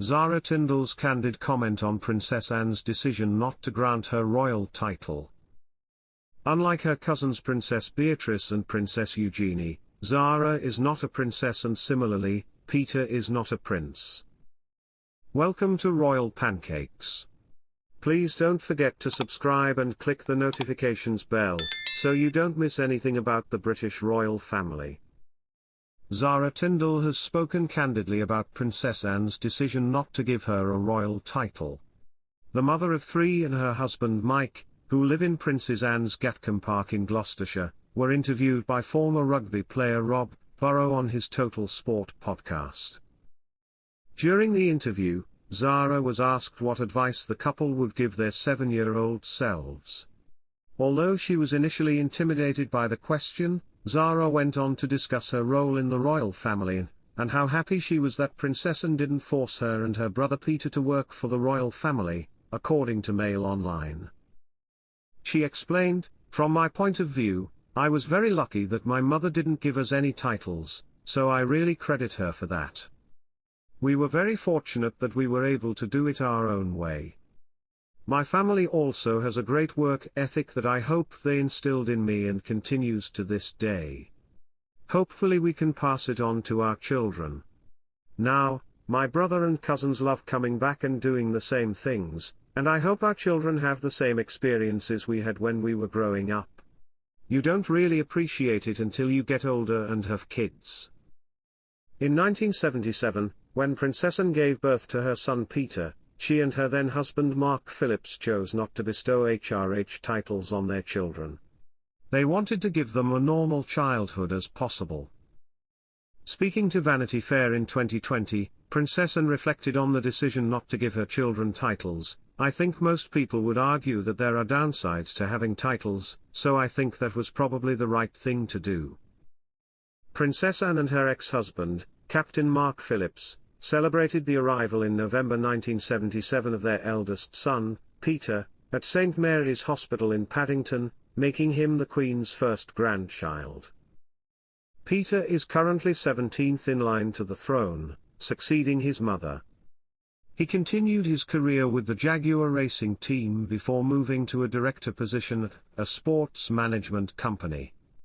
Zara Tindall's candid comment on Princess Anne's decision not to grant her royal title. Unlike her cousins Princess Beatrice and Princess Eugenie, Zara is not a princess, and similarly, Peter is not a prince. Welcome to Royal Pancakes. Please don't forget to subscribe and click the notifications bell, so you don't miss anything about the British royal family. Zara Tindall has spoken candidly about Princess Anne's decision not to give her a royal title. The mother of three and her husband Mike, who live in Princess Anne's Gatcombe Park in Gloucestershire, were interviewed by former rugby player Rob Burrow on his Total Sport podcast. During the interview, Zara was asked what advice the couple would give their 7-year-old selves. Although she was initially intimidated by the question, Zara went on to discuss her role in the royal family, and how happy she was that Princess Anne didn't force her and her brother Peter to work for the royal family, according to Mail Online. She explained, "From my point of view, I was very lucky that my mother didn't give us any titles, so I really credit her for that. We were very fortunate that we were able to do it our own way. My family also has a great work ethic that I hope they instilled in me and continues to this day. Hopefully we can pass it on to our children. Now, my brother and cousins love coming back and doing the same things, and I hope our children have the same experiences we had when we were growing up. You don't really appreciate it until you get older and have kids." In 1977, when Princess Anne gave birth to her son Peter, she and her then-husband Mark Phillips chose not to bestow HRH titles on their children. They wanted to give them a normal childhood as possible. Speaking to Vanity Fair in 2020, Princess Anne reflected on the decision not to give her children titles. "I think most people would argue that there are downsides to having titles, so I think that was probably the right thing to do." Princess Anne and her ex-husband, Captain Mark Phillips, celebrated the arrival in November 1977 of their eldest son, Peter, at St Mary's Hospital in Paddington, making him the Queen's first grandchild. Peter is currently 17th in line to the throne, succeeding his mother. He continued his career with the Jaguar racing team before moving to a director position at a sports management company.